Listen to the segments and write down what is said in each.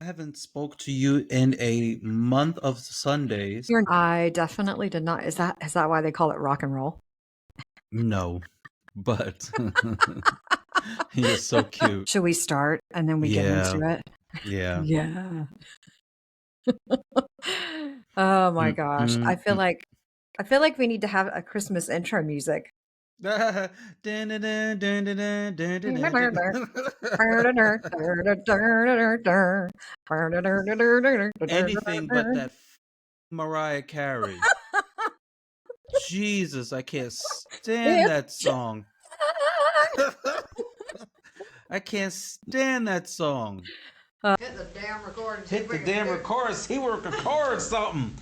I haven't spoke to you in a month of Sundays. I definitely did not. Is that why they call it rock and roll? No, but you're so cute. Should we start and then we get Yeah, into it? yeah. Yeah. Oh my Mm, gosh. I mm, feel mm. like I feel like we need to have a Christmas intro music. Dun, dun, dun, dun, dun, dun, dun, dun, dun, dun. Anything but that Mariah Carey. Jesus, I can't stand that song. I can't stand that song. Hit the damn record and see Hit if the we can damn do. record. See we record something.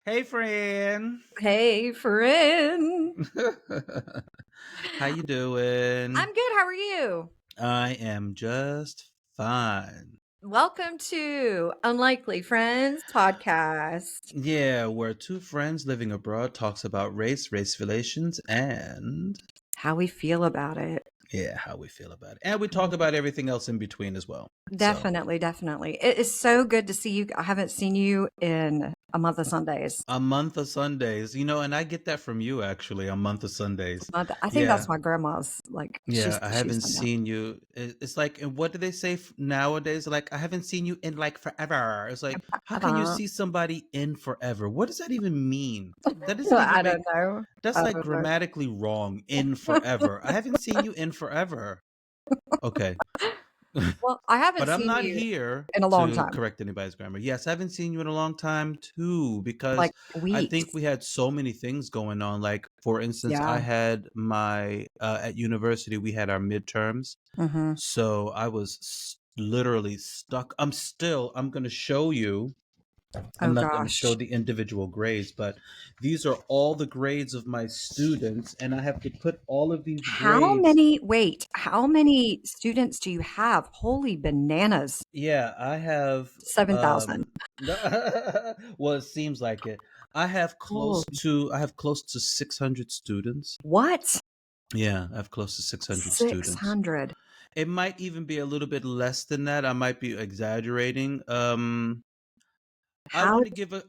Hey, friend. Hey, friend. How you doing? I'm good. How are you? I am just fine. Welcome to Unlikely Friends podcast. Yeah, where two friends living abroad talks about race relations, and How we feel about it. how we feel about it. And we talk about everything else in between as well. So, Definitely, definitely. It is so good to see you. I haven't seen you in a month of Sundays. a month of Sundays, and I get that from you actually, a month of Sundays. I think Yeah. that's my grandma's. Like Yeah, I she's haven't done that. seen you. It's like, and what do they say nowadays? Like, I haven't seen you in like forever. It's like, how can you see somebody in forever? What does that even mean? That doesn't even I make, don't know. that's I like don't know. grammatically wrong. In forever. I haven't seen you in forever. Okay. Well, I haven't But I'm seen not you here in a long to time, correct anybody's grammar. Yes, I haven't seen you in a long time too, because like I weeks. think we had so many things going on. Like, for instance, I Yeah. had my, at university, we had our midterms. Mm-hmm. So I was literally stuck. I'm going to show you. I'm Oh not going to show gosh. the individual grades, but these are all the grades of my students. And I have to put all of these grades. How many students do you have? Holy bananas. Yeah, I have, 7,000. well, it seems like it. Holy. I have close to 600 students. What? Yeah, I have close to 600 students. 600. It might even be a little bit less than that. I might be exaggerating. How?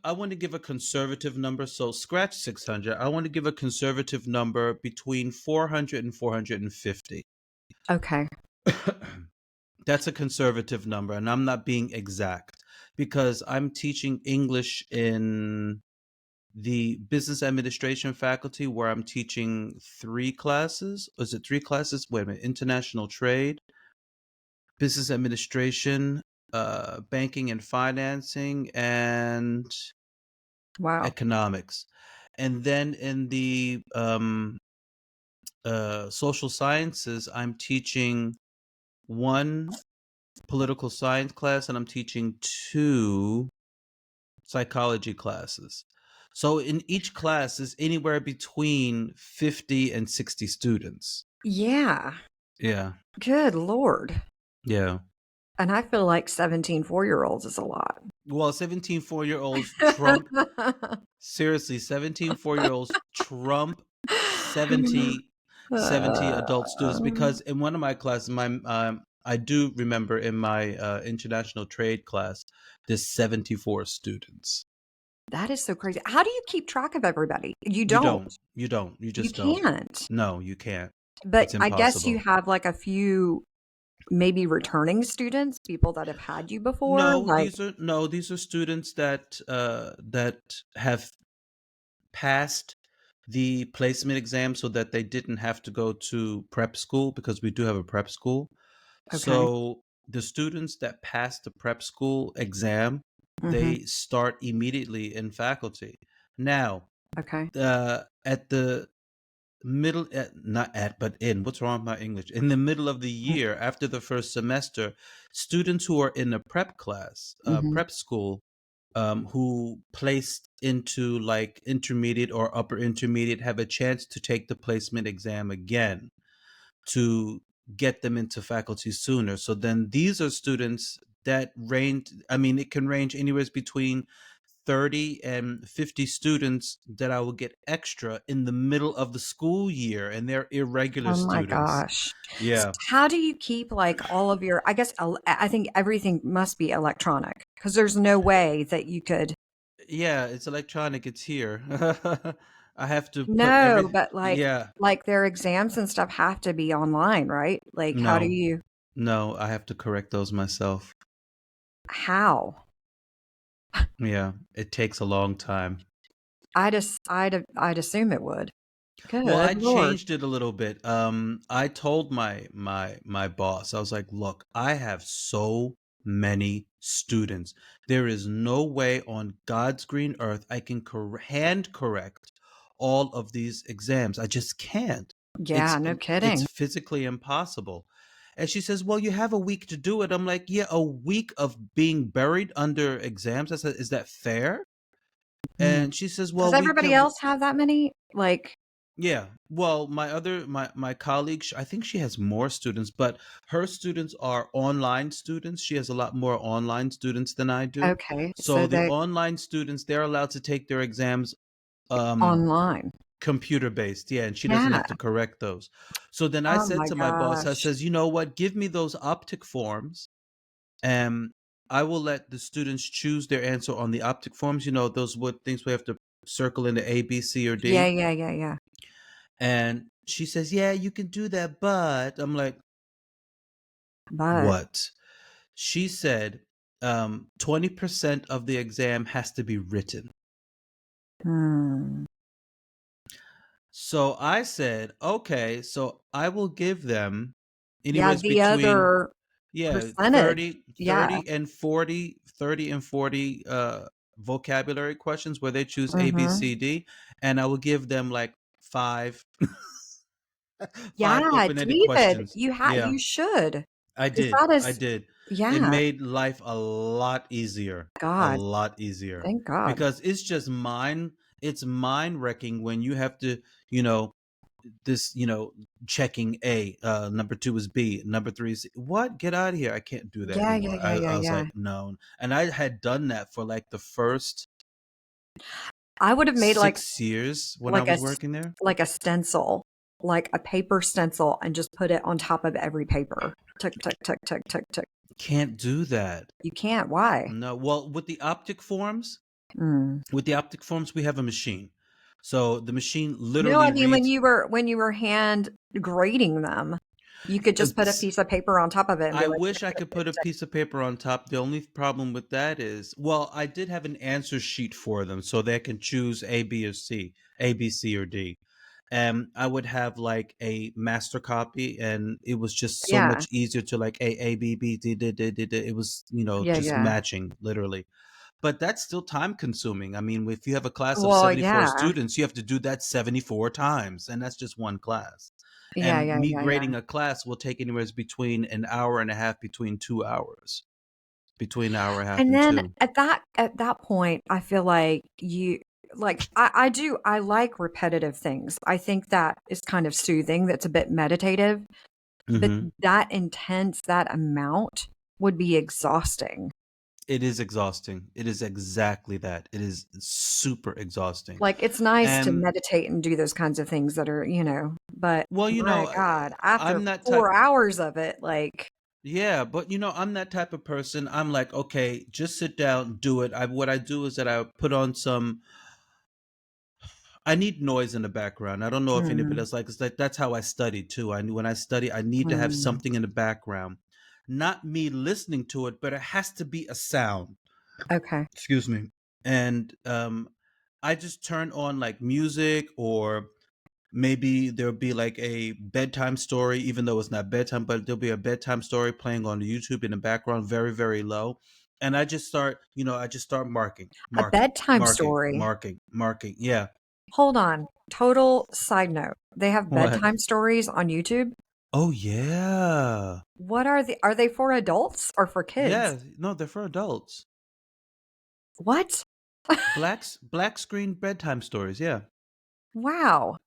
I want to give a conservative number. So scratch 600. I want to give a conservative number between 400 and 450. Okay. That's a conservative number, and I'm not being exact because I'm teaching English in the business administration faculty where I'm teaching three classes. Is it three classes? Wait a minute. International trade, business administration, banking and financing, and Wow. economics. And then in the social sciences, I'm teaching one political science class and I'm teaching two psychology classes. So in each class is anywhere between 50 and 60 students. Yeah. Yeah. Good Lord. Yeah. And I feel like 17 4-year-olds is a lot. Well, 17 4-year-olds trump, seriously, 17 4-year-olds trump 70 adult students, because in one of my classes, I do remember in my international trade class, there's 74 students. That is so crazy. How do you keep track of everybody? You You don't. don't. You don't. You You just don't. can't. No, you can't. But It's I guess you impossible. have like a few maybe returning students, people that have had you before. Like, These are students that have passed the placement exam so that they didn't have to go to prep school, because we do have a prep school. okay. So the students that pass the prep school exam, Mm-hmm. they start immediately in faculty. Now, Okay. at the middle, not at, but in, what's wrong with my English? In the middle of the year, after the first semester, students who are in a prep class, Mm-hmm. prep school, who placed into like intermediate or upper intermediate, have a chance to take the placement exam again to get them into faculty sooner. So then these are students that range. I mean, it can range anywhere between 30 and 50 students that I will get extra in the middle of the school year, and they're irregular Oh my students. gosh. So Yeah. how do you keep like all of your, I guess, I think everything must be electronic because there's no way that you could. Yeah, it's electronic. It's here. I have to put No, every. but Yeah. like their exams and stuff have to be online, right? Like how do No, you, no, I have to correct those myself. how? Yeah, it takes a long time. I'd assume it would. Well, Good I Lord. changed it a little bit. I told my boss, I was like, "Look, I have so many students. There is no way on God's green earth I can hand correct all of these exams. I just can't. Yeah, It's no it's kidding. physically impossible." And she says, "Well, you have a week to do it." I'm like, "Yeah, a week of being buried under exams. I said, is that fair?" And she says, Does "Well, we everybody can." else have that many? Like, Yeah. Well, my colleague, I think she has more students, but her students are online students. She has a lot more online students than I do. okay, So so the they online students, they're allowed to take their exams um online. computer based. Yeah, and she doesn't Yeah. have to correct those. So then I Oh said my to my boss, I gosh. says, "You know what? Give me those optic forms and I will let the students choose their answer on the optic forms, those what things we have to circle into A, B, C, or Yeah, D." yeah, yeah, yeah. And she says, "Yeah, you can do that, but," I'm like, But "What?" She said, 20% of the exam has to be written. hmm. So I said, "Okay, so I will give them Yeah, anywheres the between, other yeah, percentage. Yeah. 30 and 40 vocabulary questions where they choose A, B, Mhm. C, D, and I will give them like five five Yeah, open-ended David, questions." Yeah. you should. I 'Cause did. that I is did. It yeah, made life a lot easier. A God, lot easier. thank God. Because it's mind wrecking when you have to, you know, this, checking A, number two is B, number three is C. What? Get out of here. I can't do that Yeah, yeah, anymore. yeah, I yeah, was yeah. like, no. And I had done that for like the first I would have made 6 years when I like a was s working there. like a stencil, like a paper stencil, and just put it on top of every paper. Tick, tick, tick, tick, tick, tick. Can't do that. You can't. Why? No. Well, Mm. with the optic forms, we have a machine. So the machine No, I literally mean, reads. when you were hand grading them, you could just put a piece of paper on top of it and be I like, wish tick, I tick, could tick, put a tick. piece of paper on top. The only problem with that is, well, I did have an answer sheet for them so they can choose A, B, or C, A, B, C, or D. And I would have like a master copy, and it was just so Yeah. much easier to like A, B, B, D, D, D, D, D. It was, Yeah, just yeah. matching literally. But that's still time consuming. I mean, if you have a class of Well, 74 yeah. students, you have to do that 74 times, and that's just one class. Yeah, And yeah, me yeah, yeah. grading a class will take anywhere between an hour and a half, between 2 hours, between an hour and a half And and then two. at that point, I feel like you like I like repetitive things. I think that is kind of soothing. That's a bit meditative, but Hmm. that intense, that amount would be exhausting. It is exhausting. It is exactly that. It is super exhausting. Like it's nice to And meditate and do those kinds of things that are, but well, my God, after I'm that type. 4 hours of it, like, Yeah, but I'm that type of person. I'm like, okay, just sit down, do it. What I do is that I put on some. I need noise in the background. I don't know if anybody mm, else like. It's like that's how I study too. When I study, I need to have mm, something in the background, not me listening to it, but it has to be a sound. okay. Excuse me. And I just turn on like music, or maybe there'll be like a bedtime story, even though it's not bedtime, but there'll be a bedtime story playing on YouTube in the background, very, very low. And I just start marking, A marking, bedtime marking, story. marking, marking. Yeah. Hold on. Total side note. They have What? bedtime stories on YouTube. Oh yeah. What are they for adults or for kids? Yeah. No, they're for adults. What? Black screen bedtime stories. Yeah. Wow.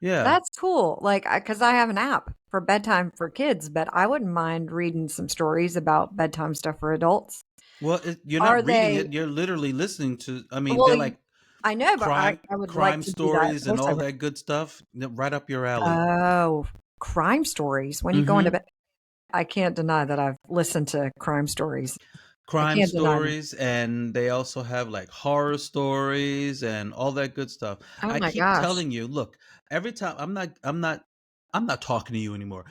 Yeah. That's cool. Like, because I have an app for bedtime for kids, but I wouldn't mind reading some stories about bedtime stuff for adults. Well, you're Are not reading they, it. You're literally listening to. I mean, well, they're like I know, but crime I would like crime to do that stories and all voiceover. that good stuff. Right up your alley. Oh, crime stories. When you go into Mm-hmm. bed, I can't deny that I've listened to crime stories. I Crime can't deny that. stories, and they also have like horror stories and all that good stuff. Oh I my keep gosh. telling you, look, every time I'm not talking to you anymore.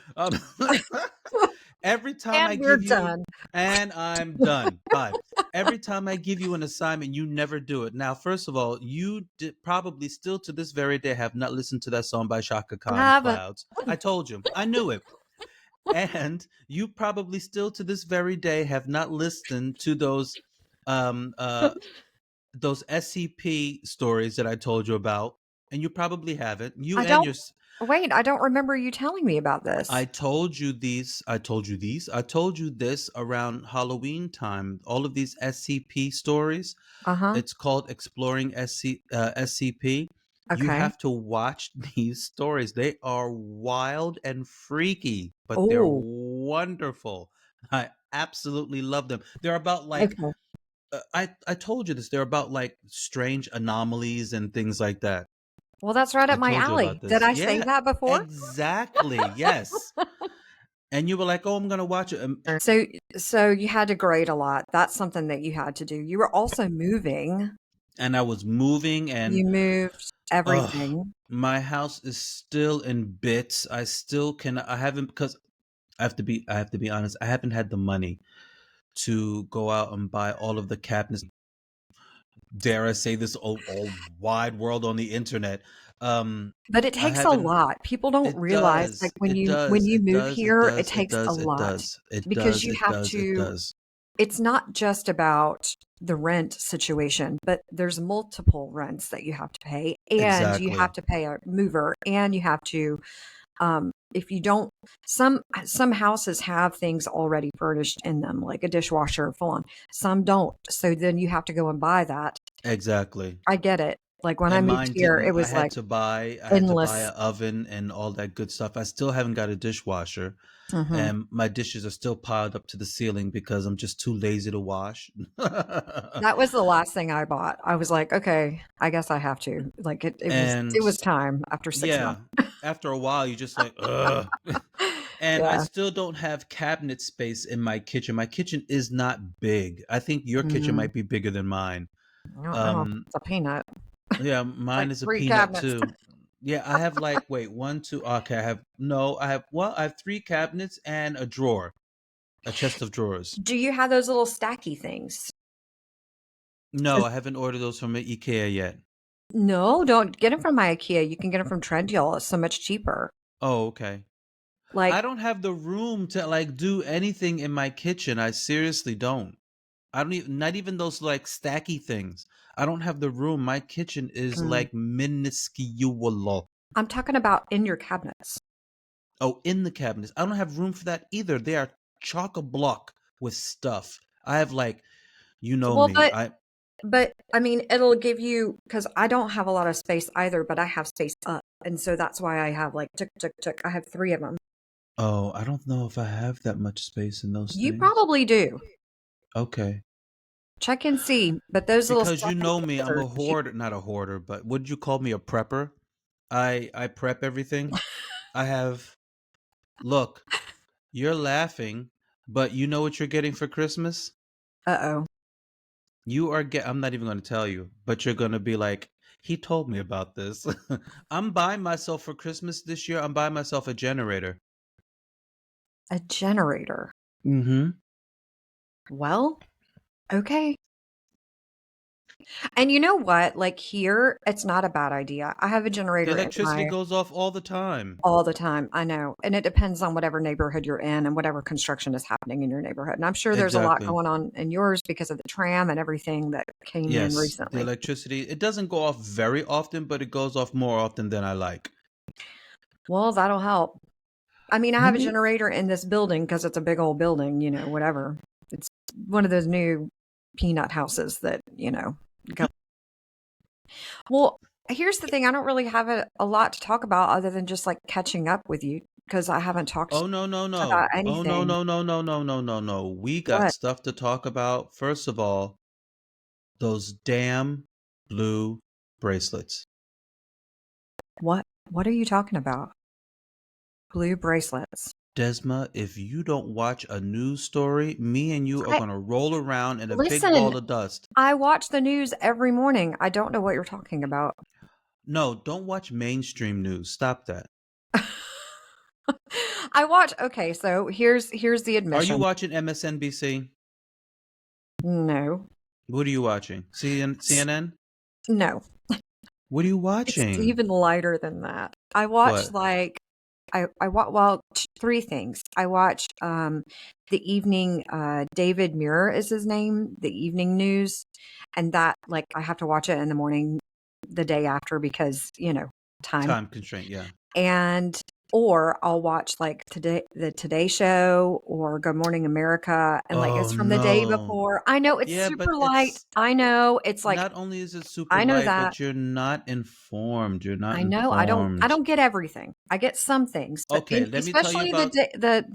Every time I And we're give you done. and I'm done. Bye. Every time I give you an assignment, you never do it. Now, first of all, you probably still to this very day have not listened to that song by Shaka I Khan, haven't. Clouds. I told you. I knew it. And you probably still to this very day have not listened to um uh those SCP stories that I told you about, and you probably haven't. You I and don't, your wait, I don't remember you telling me about I this. told you these. I told you this around Halloween time. All of these SCP stories. Uh-huh. It's called Exploring SCP. You Okay. have to watch these stories. They are wild and freaky, but they're Oh, wonderful. I absolutely love them. They're about like okay. I told you this. They're about like strange anomalies and things like that. Well, that's right I up my told you alley. about Did this. I say Yeah, that before? exactly. Yes. And you were like, "Oh, I'm gonna watch it," So, so you had to grade a lot. That's something that you had to do. You were also moving. and I was moving, and You moved oh, everything. my house is still in bits. I still can. I haven't because I have to be honest. I haven't had the money to go out and buy all of the cabinets. Dare I say this? All wide world on the internet. But it I takes a haven't. lot. People don't It realize, like, does. when It when does. you It move does. It here, it does. It takes a does. It lot does. It because does. you It have does. It to, does. it's not just about the rent situation, but there's multiple rents that you have to pay, and you have Exactly. to pay a mover, and you have to, if you don't, some houses have things already furnished in them, like a dishwasher, full on. Some don't. So then you have to go and buy that. Exactly. I get it. Like when I And moved mine here, didn't. it was like I had to buy endless. an oven and all that good stuff. I still haven't got a dishwasher, Mhm. and my dishes are still piled up to the ceiling because I'm just too lazy to wash. That was the last thing I bought. I was like, "Okay, I guess I have to." Like it And was time after 6 yeah, months. after a while, you just like, ugh. And I Yeah. still don't have cabinet space in my kitchen. My kitchen is not big. I think your kitchen Mhm. might be bigger than mine. I don't know if Um, it's a peanut. yeah, It's like mine is a 3 peanut cabinets. too. Yeah, I have like wait, one, two. Okay, I have no. I have three cabinets and a drawer, a chest of drawers. Do you have those little stacky things? No, I haven't ordered those from IKEA yet. No, don't get them from my IKEA. You can get them from Trendyol. It's so much cheaper. Oh, okay. I Like, don't have the room to like do anything in my kitchen. I seriously don't. I don't even not even those like stacky things. I don't have the room. My kitchen is mm, like minuscule. I'm talking about in your cabinets. Oh, in the cabinets. I don't have room for that either. They are chock a block with stuff. I have like, you know Well, me. I but I mean, it'll give you, because I don't have a lot of space either, but I have space up, and so that's why I have like tuk tuk tuk. I have 3 of them. oh, I don't know if I have that much space in those You things. probably do. Okay. Check and see. But those little Because stuff you in know me, kits I'm are a cheap. hoarder, not a hoarder, but would you call me a prepper? I prep everything. I have look, you're laughing, but you know what you're getting for Christmas? Uh-oh. You are get I'm not even going to tell you, but you're going to be like, he told me about this. I'm buying myself for Christmas this year. I'm buying myself a generator. A generator. Mhm. Well, okay. And you know what? Like here, it's not a bad idea. I have a The generator in electricity my, goes off all the time. all the time. I know. And it depends on whatever neighborhood you're in and whatever construction is happening in your neighborhood. And I'm sure there's a lot Exactly. going on in yours because of the tram and everything that came in Yes, the recently. electricity, it doesn't go off very often, but it goes off more often than I like. Well, that'll help. I mean, I have a Maybe generator in this building because it's a big old building, whatever. It's one of those new peanut houses that, go. Well, here's the thing. I don't really have a lot to talk about other than just like catching up with you because I haven't talked Oh no, no, about no. Oh no, anything. no, no, no, no, no, no, no. We got What? stuff to talk about. First of all, those damn blue bracelets. What are you talking about? Blue bracelets. Desma, if you don't watch a news story, me and you are I going to roll around in a big listen. ball of dust. I watch the news every morning. I don't know what you're talking about. No, don't watch mainstream news. Stop that. I watch. Okay, so here's the Are you admission. watching MSNBC? No, What are you watching? S- CNN? no. What are you It's watching? even lighter than that. I watch What? like I watch well three things. I watch the evening David Muir is his name, the evening news, and that like I have to watch it in the morning the day after because, time. Time constraint, yeah. And or I'll watch like the Today Show or Good Morning America and like Oh it's from the day no. before. I know it's Yeah, super but light. it's I know it's like not only is it super I know light, that. but you're not informed. You're not I know. I informed. don't get everything. I get some things, but Okay, let me tell you especially the about.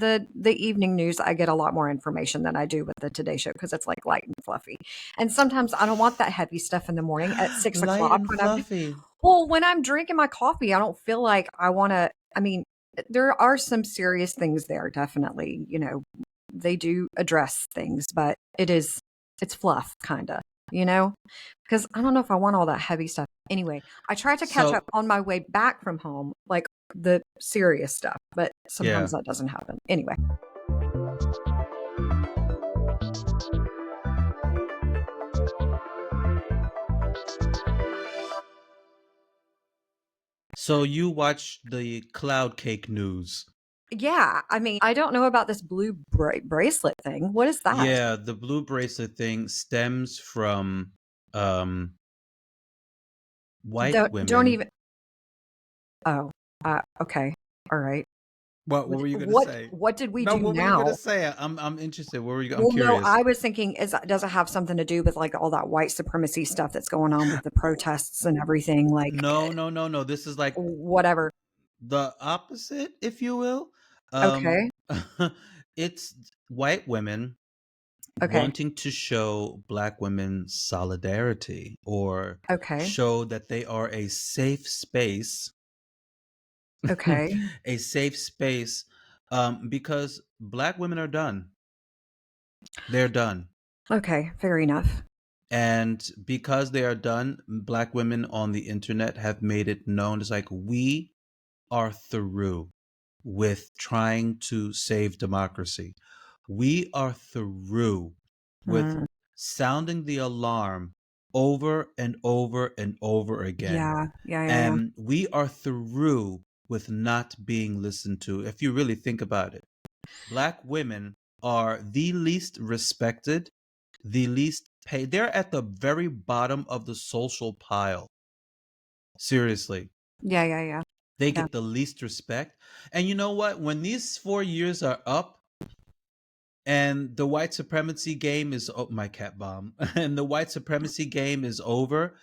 day, the evening news, I get a lot more information than I do with the Today Show because it's like light and fluffy. And sometimes I don't want that heavy stuff in the morning at six Light o'clock and when I'm fluffy. well, when I'm drinking my coffee, I don't feel like I want to. I mean, there are some serious things there, definitely. They do address things, but it's fluff, kind of, you know? Because I don't know if I want all that heavy stuff. Anyway, I try to catch up So, on my way back from home, like the serious stuff, but sometimes yeah. that doesn't happen. Anyway, So you watch the cloud cake news. yeah, I mean, I don't know about this blue bracelet thing. What is that? Yeah, the blue bracelet thing stems from um white Don't women. even. Oh, okay. All right. What were you gonna What say? what did we No, do what were you gonna now? say? I'm interested. What were you? I'm Well, no, curious. I was thinking does it have something to do with like all that white supremacy stuff that's going on with the protests and everything? Like No, no, no, no. This is like whatever. the opposite, if you will. Um, Okay. it's white women Okay. wanting to show black women solidarity or Okay. show that they are a safe space, Okay. a safe space, because black women are done. They're done. Okay. Fair enough. And because they are done, black women on the internet have made it known. It's like, we are through with trying to save democracy. We are through with Mm, sounding the alarm over and over and over again. yeah. Yeah. Yeah. Yeah. And we are through with not being listened to. If you really think about it, black women are the least respected, the least paid. They're at the very bottom of the social pile. Seriously. Yeah. Yeah. Yeah. They Yeah. get the least respect. And you know what? When these 4 years are up and the white supremacy game is, oh, my cat bomb, and the white supremacy game is over,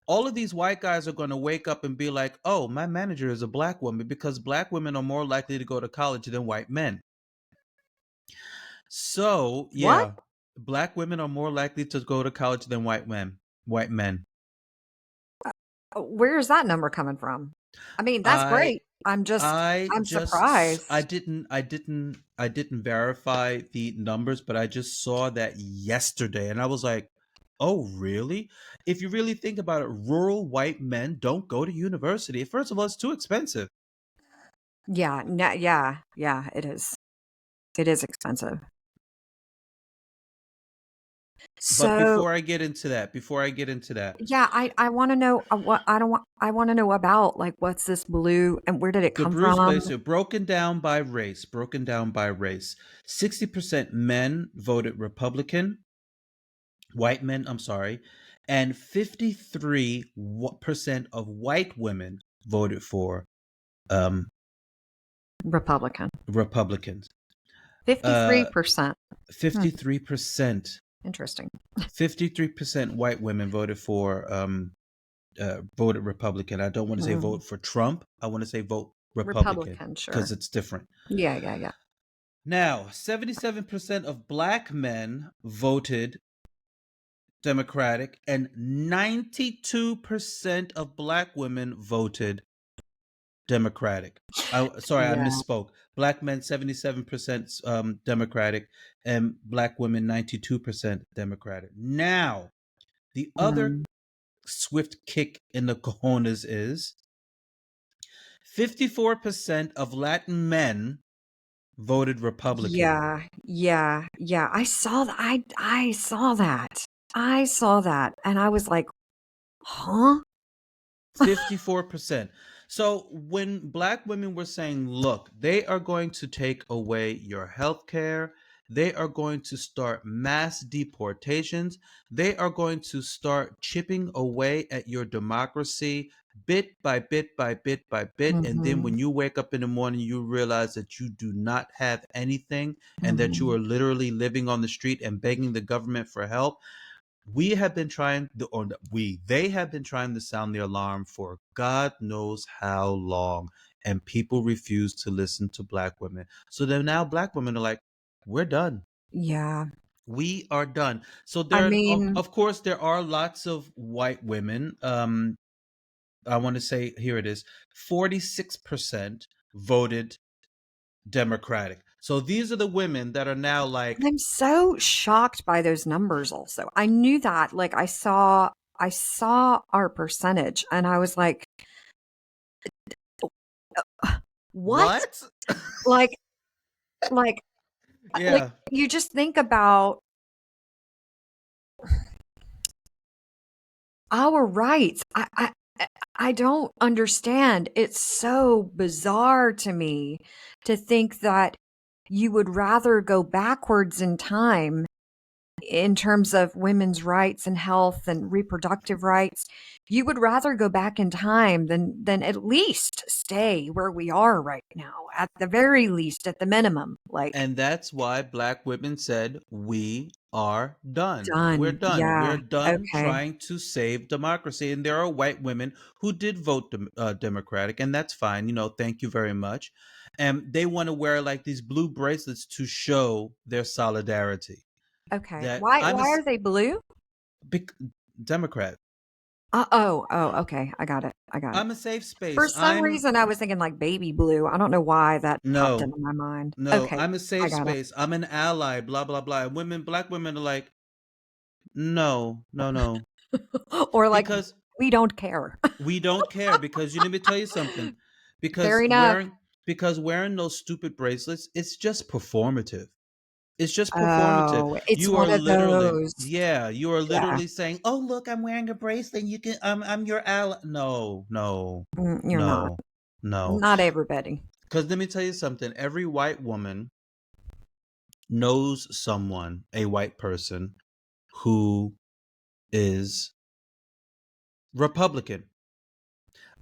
all of these white guys are going to wake up and be like, oh, my manager is a black woman, because black women are more likely to go to college than white men. So, What? yeah, black women are more likely to go to college than white men. White men. Where is that number coming from? I mean, that's I great. I'm I surprised. didn't verify the numbers, but I just saw that yesterday and I was like, "Oh, really?" If you really think about it, rural white men don't go to university. First of all, it's too expensive. Yeah. Yeah. Yeah. It is. It is expensive. But So before I get into that, yeah, I want to know what I don't want. I want to know about like what's this blue and where did it the come Bruce from? Blazer broken down by race. 60% men voted Republican, white men, I'm sorry, and 53% of white women voted for um, Republican. Republicans. 53%. Hmm, 53%, interesting. 53% white women voted for voted Republican. I don't want to say Mm. vote for Trump. I want to say vote Republican Republican, because sure. it's different. Yeah, yeah, yeah. Now, 77% of black men voted Democratic, and 92% of black women voted Democratic. Sorry, I Yeah. misspoke. Black men 77% Democratic, and black women 92% Democratic. Now, the other Mm. swift kick in the cojones is 54% of Latin men voted Republican. Yeah, yeah, yeah. I saw that. I saw that. I saw that, and I was like, "Huh?" 54%. So when black women were saying, look, they are going to take away your health care, they are going to start mass deportations, they are going to start chipping away at your democracy bit by bit by bit by bit. And then Mhm, when you wake up in the morning, you realize that you do not have anything and that you mhm. are literally living on the street and begging the government for help. We have been trying or they have been trying to sound the alarm for God knows how long, and people refuse to listen to black women. So then now black women are like, we're done. Yeah. We are done. So I there are, mean, of course there are lots of white women. I want to say, here it is, 46% voted Democratic. So these are the women that are now like, I'm so shocked by those numbers also. I knew that, like, I saw our percentage, and I was like, "What?" what? Like like like, Yeah. you just think about our rights. I don't understand. It's so bizarre to me to think that you would rather go backwards in time in terms of women's rights and health and reproductive rights. You would rather go back in time than at least stay where we are right now, at the very least, at the minimum. Like, And that's why black women said, we are done. We're done. done. We're Yeah. done Okay. trying to save democracy. And there are white women who did vote Democratic, and that's fine. Thank you very much. And they want to wear like these blue bracelets to show their solidarity. Okay. That Why are they blue? big Democrat. Okay. I got it. I got it. I'm a safe For space. some reason, I was thinking like baby blue. I don't know why that popped No, into my mind. no, Okay, I'm a I safe got it. space. I'm an ally, blah, blah, blah. And black women are like, no, no, no. Or like, Because we don't care. we don't care, because let me tell you something. Fair Because enough. wearing those stupid bracelets, it's just performative. It's just performative. Oh, it's You are one of literally, those. yeah, you are Yeah, literally saying, "Oh, look, I'm wearing a bracelet. You can, I'm your ally." No, no, you're not. no, no. Not everybody. Because let me tell you something. Every white woman knows someone, a white person, who is Republican.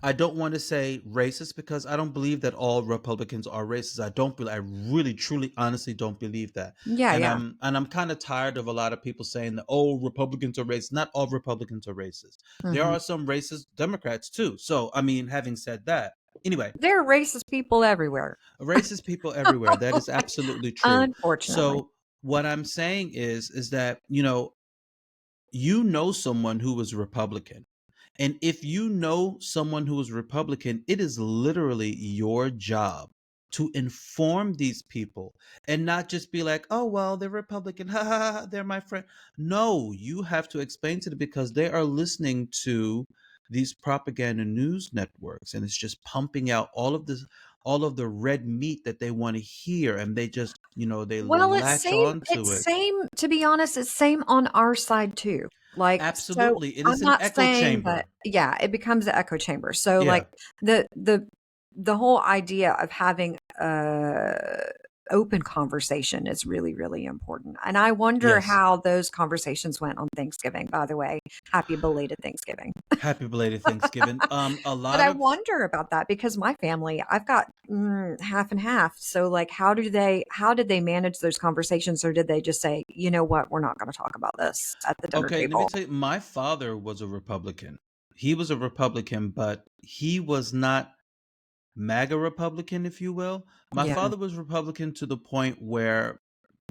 I don't want to say racist because I don't believe that all Republicans are racist. I really, truly, honestly don't believe that. Yeah, And yeah. I'm kind of tired of a lot of people saying that, oh, Republicans are racist. Not all Republicans are racist. There Mhm. are some racist Democrats too. So I mean, having said that, anyway, There are racist people everywhere, racist people everywhere. That is absolutely true. unfortunately. So what I'm saying is that, someone who was Republican. And if you know someone who is Republican, it is literally your job to inform these people and not just be like, oh, well, they're Republican. Ha ha ha, they're my friend. No, you have to explain to them because they are listening to these propaganda news networks, and it's just pumping out all of the red meat that they want to hear, and they just, they Well, latch on to it's it. same, to be honest, it's same on our side too. Like, so Absolutely. It I'm is an not echo saying that, chamber. yeah, it becomes an echo chamber. So like Yeah. the whole idea of having open conversation is really, really important. And I wonder Yes. how those conversations went on Thanksgiving, by the way. Happy belated Thanksgiving. Happy belated Thanksgiving. A But lot I of wonder about that because my family, I've got half and half. So like, how did they manage those conversations, or did they just say, you know what, we're not going to talk about this at the dinner Okay, let me table? tell you, my father was a Republican. he was a Republican, but he was not MAGA Republican, if you will. My Yeah. father was Republican to the point where,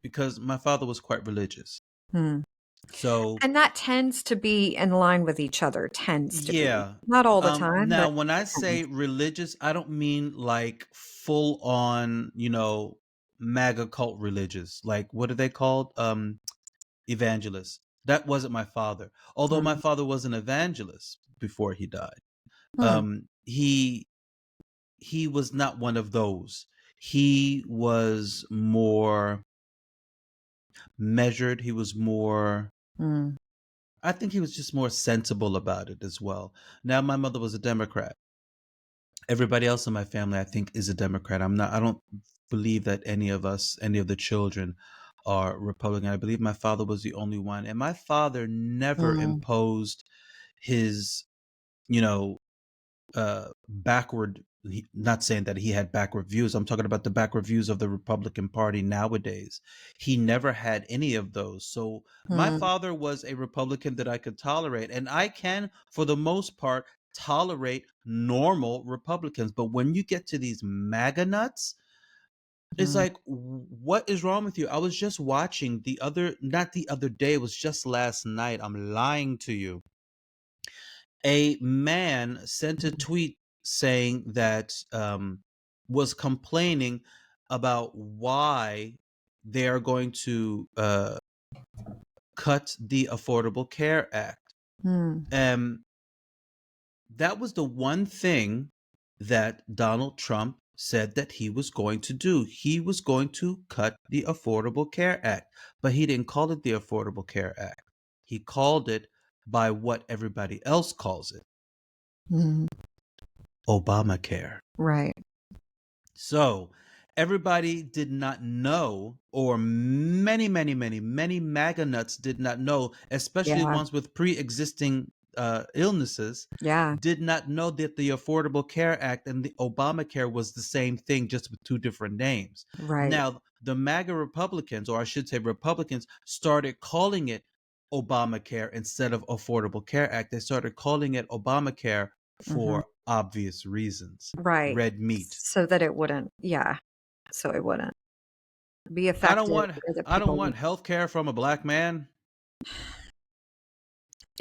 because my father was quite religious. Hmm. So, And that tends to be in line with each other, tends to be. yeah. Not all the time, Now, but when I say tends. religious, I don't mean like full on, MAGA cult religious. Like, what are they called? Evangelists. That wasn't my father. Although my Mm. father was an evangelist before he died. Hmm. He was not one of those. He was more measured. He was more, Mm. I think he was just more sensible about it as well. Now, my mother was a Democrat. Everybody else in my family, I think, is a Democrat. I don't believe that any of us, any of the children, are Republican. I believe my father was the only one. And my father never Mm. imposed his, you know, backward, not saying that he had backward views. I'm talking about the backward views of the Republican Party nowadays. He never had any of those. So my Mm. father was a Republican that I could tolerate, and I can, for the most part, tolerate normal Republicans. But when you get to these MAGA nuts, it's Mm. like, what is wrong with you? I was just watching not the other day, it was just last night. I'm lying to you. A man sent a tweet saying that, was complaining about why they are going to cut the Affordable Care Act. Mm. Um, that was the one thing that Donald Trump said that he was going to do. He was going to cut the Affordable Care Act, but he didn't call it the Affordable Care Act. He called it by what everybody else calls it, Mm. Obamacare. Right. So everybody did not know, or many, many, many, many MAGA nuts did not know, especially Yeah. ones with pre-existing illnesses, Yeah. did not know that the Affordable Care Act and the Obamacare was the same thing, just with two different names. Right. Now, the MAGA Republicans, or I should say Republicans, started calling it Obamacare instead of Affordable Care Act. They started calling it Obamacare Hmm. for obvious reasons. Right. Red meat. So that it wouldn't, yeah. So it wouldn't be I don't effective want or that I don't people. want health care from a black man.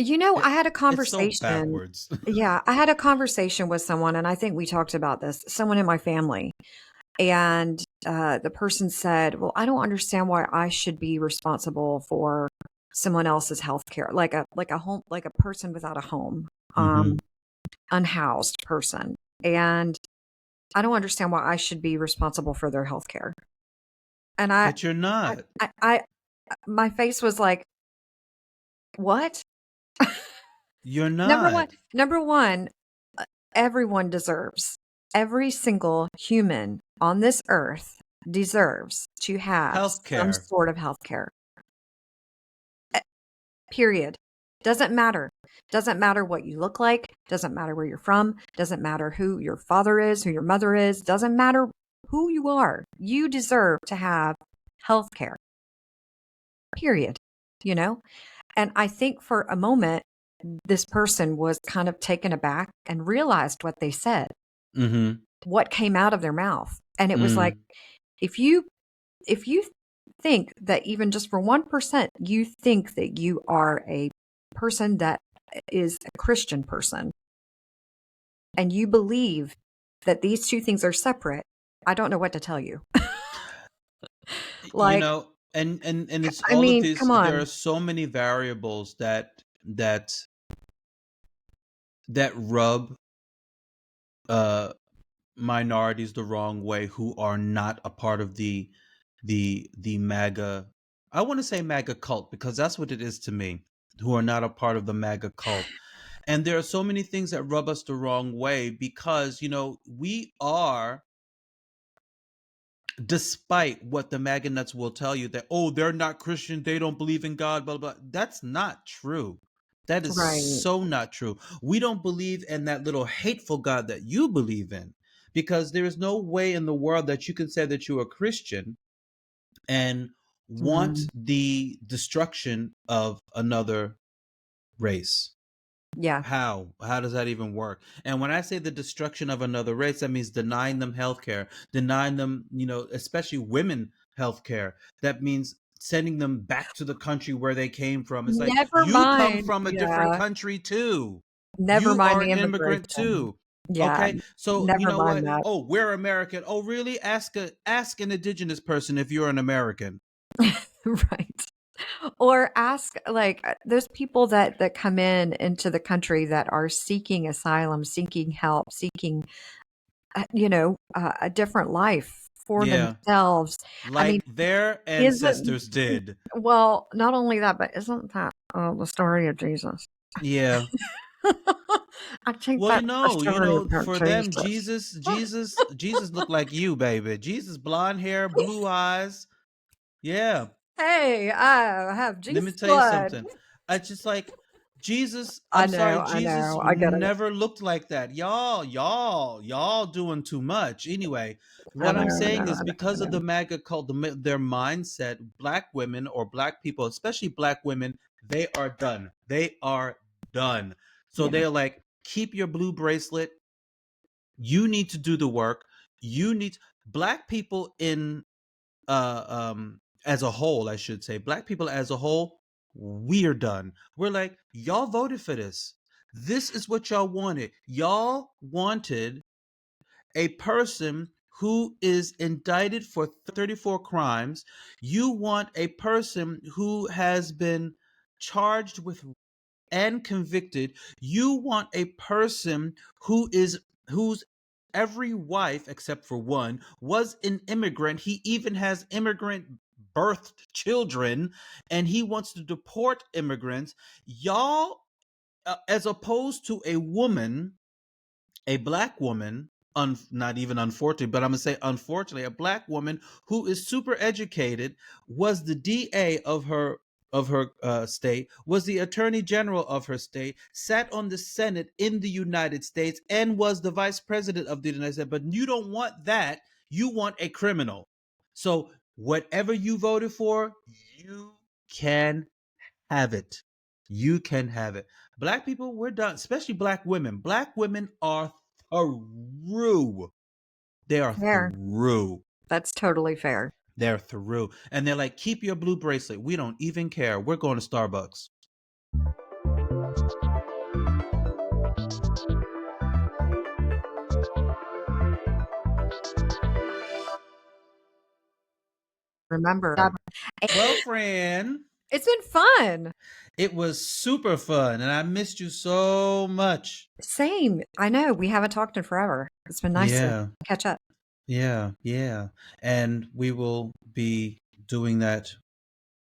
I had a It's so conversation. backwards. Yeah, I had a conversation with someone, and I think we talked about this, someone in my family. And the person said, "Well, I don't understand why I should be responsible for someone else's health care, like a home, like a person without a home, Hmm. unhoused person. And I don't understand why I should be responsible for their health care." And But you're not. my face was like, "What?" You're Number one, not. number one, everyone deserves, every single human on this earth deserves to have Health some care. sort of health care. Period. Doesn't matter. Doesn't matter what you look like. Doesn't matter where you're from. Doesn't matter who your father is, who your mother is. Doesn't matter who you are. You deserve to have health care. Period. You know? And I think for a moment, this person was kind of taken aback and realized what they said, Mm-hmm. what came out of their mouth. And it was like, Mm. if you if you think that even just for 1% you think that you are a person that is a Christian person and you believe that these two things are separate, I don't know what to tell you. You Like, know, and it's I all of mean, these. come There are on. so many variables that that rub uh minorities the wrong way who are not a part of the MAGA. I want to say MAGA cult because that's what it is to me. Who are not a part of the MAGA cult. And there are so many things that rub us the wrong way because, we are, despite what the MAGA nuts will tell you, that, oh, they're not Christian, they don't believe in God, blah, blah. That's not true. That is Right. so not true. We don't believe in that little hateful God that you believe in because there is no way in the world that you can say that you're a Christian and want Mm, the destruction of another race. Yeah. How does that even work? And when I say the destruction of another race, that means denying them health care, denying them, especially women health care. That means sending them back to the country where they came from. It's like, Never you come mind. from a different Yeah. country too. Never You mind are the an immigrant immigration. too. Yeah. Okay, so you Never know mind what? that. Oh, we're American. Oh, really? Ask an indigenous person if you're an American. Right. Or ask like those people that come into the country that are seeking asylum, seeking help, seeking a different life for Yeah, themselves. I mean, like their isn't ancestors did. well, not only that, but isn't that the story of Jesus? Yeah. I think Well, that's the story about for them, Jesus. Jesus looked like you, baby. Jesus, blonde hair, blue eyes. Yeah. Hey, I have Let me Jesus tell you blood. something. I just like Jesus. I I'm sorry, know, Jesus I get it. never looked like that. Y'all doing too much. Anyway, I what know, I'm I saying know, is I know, I because of know. the MAGA cult, their mindset, black women or black people, especially black women, they are done. They are done. So Yeah, they're like, keep your blue bracelet. You need to do the work. You need black people in as a whole, I should say, black people as a whole, we're done. We're like, y'all voted for this. This is what y'all wanted. Y'all wanted a person who is indicted for 34 crimes. You want a person who has been charged with and convicted. You want a person whose every wife except for one was an immigrant. He even has immigrant birthed children, and he wants to deport immigrants. Y'all, as opposed to a black woman, not even unfortunately, but I'm gonna say unfortunately, a black woman who is super educated, was the DA of her state, was the attorney general of her state, sat on the Senate in the United States, and was the vice president of the United States. But you don't want that. You want a criminal. So whatever you voted for, you can have it. You can have it. Black people, we're done, especially black women. Black women are through. They are fair. through. That's totally fair. They're through. And they're like, keep your blue bracelet. We don't even care. We're going to Starbucks. Remember, Well, friend, it's been fun. it was super fun. And I missed you so much. Same. I know we haven't talked in forever. It's been nice to Yeah. catch up. Yeah. Yeah. And we will be doing that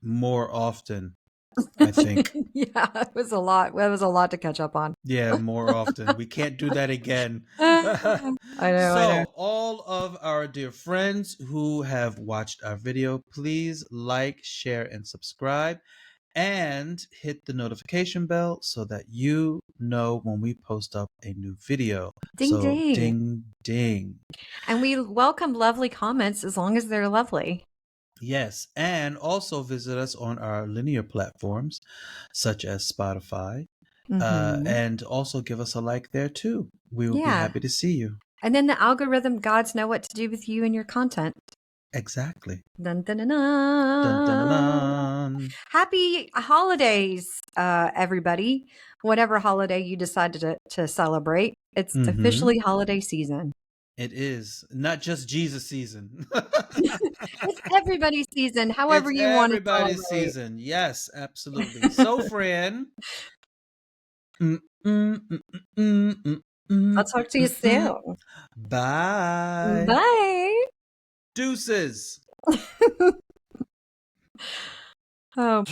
more often, I think. Yeah, it was a lot. It was a lot to catch up on. Yeah, more often. We can't do that again. I know, I know. So, all of our dear friends who have watched our video, please like, share, and subscribe, and hit the notification bell so that you know when we post up a new video. Ding So, ding. ding, ding. And we welcome lovely comments as long as they're lovely. Yes, and also visit us on our linear platforms such as Spotify, Mm-hmm. and also give us a like there too. We will be Yeah. happy to see you. And then the algorithm gods know what to do with you and your content. Exactly. Dun, dun, dun, Dun, dun, dun, dun. dun. Happy holidays, everybody. Whatever holiday you decided to celebrate, it's Mm-hmm. officially holiday season. It is not just Jesus season. It's everybody's season, however It's you want to everybody's celebrate. season. Yes, absolutely. So, friend. Mm, mm, mm, mm, mm, I'll mm, talk to you mm, mm. soon. Bye. Bye. Deuces. Oh.